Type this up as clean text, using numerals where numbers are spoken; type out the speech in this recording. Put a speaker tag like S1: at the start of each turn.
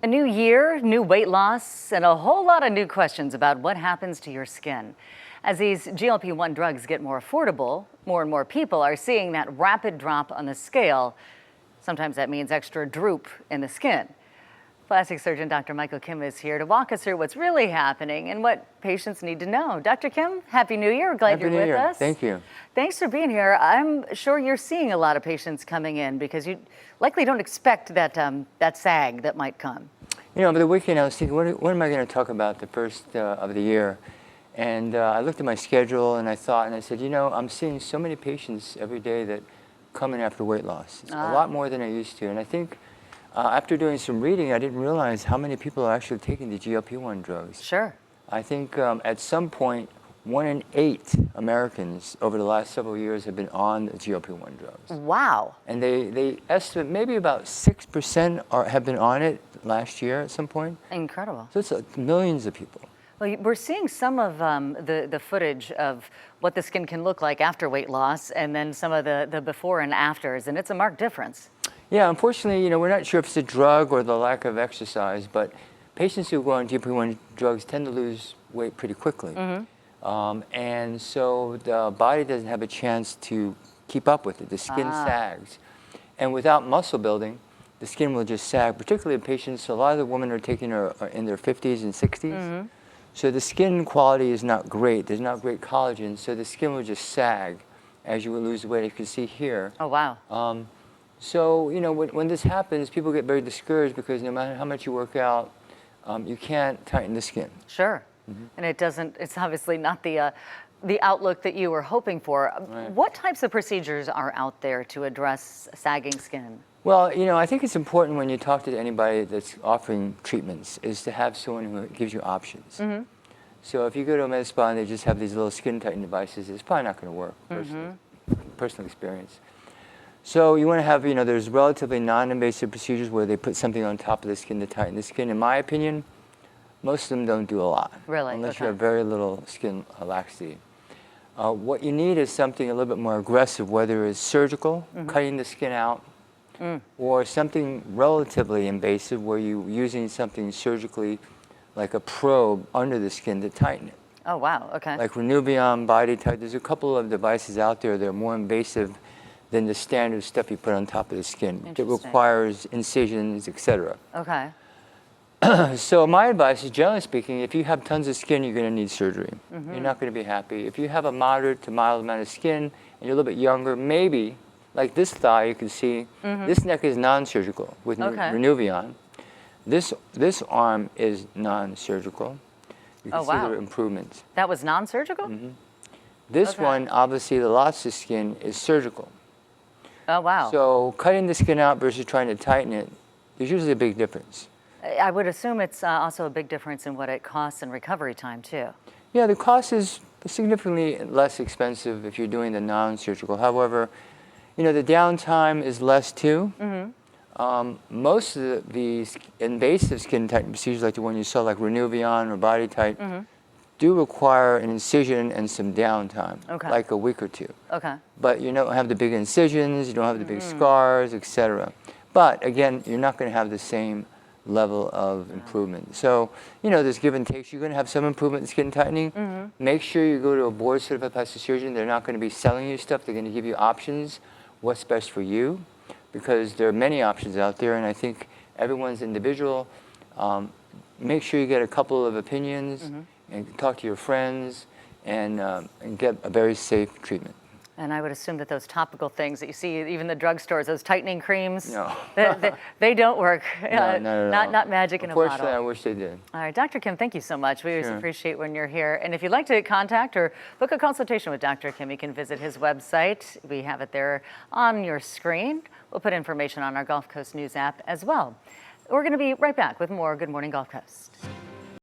S1: A new year, new weight loss, and a whole lot of new questions about what happens to your skin. As these GLP-1 drugs get more affordable, more and more people are seeing that rapid drop on the scale. Sometimes that means extra droop in the skin. Plastic surgeon Dr. Michael Kim is here to walk us through what's really happening and what patients need to know. Dr. Kim, Happy New Year. Glad you're with us.
S2: Thank you.
S1: Thanks for being here. I'm sure you're seeing a lot of patients coming in because you likely don't expect that sag that might come.
S2: You know, over the weekend I was thinking, what am I going to talk about the first of the year? And I looked at my schedule and I said, you know, I'm seeing so many patients every day that come in after weight loss. It's a lot more than I used to. And I think after doing some reading, I didn't realize how many people are actually taking the GLP-1 drugs.
S1: Sure.
S2: I think at some point, 1 in 8 Americans over the last several years have been on the GLP-1 drugs.
S1: Wow.
S2: And they estimate maybe about 6% have been on it last year at some point.
S1: Incredible.
S2: So it's millions of people.
S1: Well, we're seeing some of the footage of what the skin can look like after weight loss and then some of the before and afters, and it's a marked difference.
S2: Yeah, unfortunately, you know, we're not sure if it's a drug or the lack of exercise, but patients who go on GLP-1 drugs tend to lose weight pretty quickly. And so the body doesn't have a chance to keep up with it. The skin sags. And without muscle building, the skin will just sag, particularly in patients. A lot of the women are taking are in their 50s and 60s. So the skin quality is not great. There's not great collagen, so the skin will just sag as you will lose weight. You can see here.
S1: Oh, wow.
S2: So, you know, when this happens, people get very discouraged because no matter how much you work out, you can't tighten the skin.
S1: Sure. And it's obviously not the outlook that you were hoping for.
S2: Right.
S1: What types of procedures are out there to address sagging skin?
S2: Well, you know, I think it's important when you talk to anybody that's offering treatments is to have someone who gives you options. So if you go to a med spa and they just have these little skin tightening devices, it's probably not going to work, personal experience. So you want to have, you know, there's relatively non-invasive procedures where they put something on top of the skin to tighten the skin. In my opinion, most of them don't do a lot.
S1: Really?
S2: Unless you have very little skin laxity. What you need is something a little bit more aggressive, whether it's surgical, cutting the skin out, or something relatively invasive where you're using something surgically like a probe under the skin to tighten it.
S1: Oh, wow. Okay.
S2: Like Renuvion, BodyTite. There's a couple of devices out there that are more invasive than the standard stuff you put on top of the skin. It requires incisions, etc.
S1: Okay.
S2: So my advice is, generally speaking, if you have tons of skin, you're going to need surgery. You're not going to be happy. If you have a moderate to mild amount of skin and you're a little bit younger, maybe, like this thigh, you can see, this neck is non-surgical with Renuvion. This arm is non-surgical. You can see the improvements.
S1: That was non-surgical?
S2: This one, obviously, the loss of skin is surgical.
S1: Oh, wow.
S2: So cutting the skin out versus trying to tighten it, there's usually a big difference.
S1: I would assume it's also a big difference in what it costs and recovery time, too.
S2: Yeah, the cost is significantly less expensive if you're doing the non-surgical. However, you know, the downtime is less, too. Most of the invasive skin tightening procedures, like the one you saw, like Renuvion or BodyTite, do require an incision and some downtime, like a week or two. But you don't have the big incisions, you don't have the big scars, etc. But again, you're not going to have the same level of improvement. So, you know, there's give and takes. You're going to have some improvement in skin tightening. Make sure you go to a board-certified plastic surgeon. They're not going to be selling you stuff. They're going to give you options, what's best for you, because there are many options out there, and I think everyone's individual. Make sure you get a couple of opinions and talk to your friends and get a very safe treatment.
S1: And I would assume that those topical things that you see, even the drugstores, those tightening creams,
S2: No.
S1: they don't work.
S2: No,
S1: not magic in a bottle.
S2: Unfortunately, I wish they did.
S1: All right, Dr. Kim, thank you so much. We always appreciate when you're here. And if you'd like to contact or book a consultation with Dr. Kim, you can visit his website. We have it there on your screen. We'll put information on our Gulf Coast News app as well. We're going to be right back with more Good Morning Gulf Coast.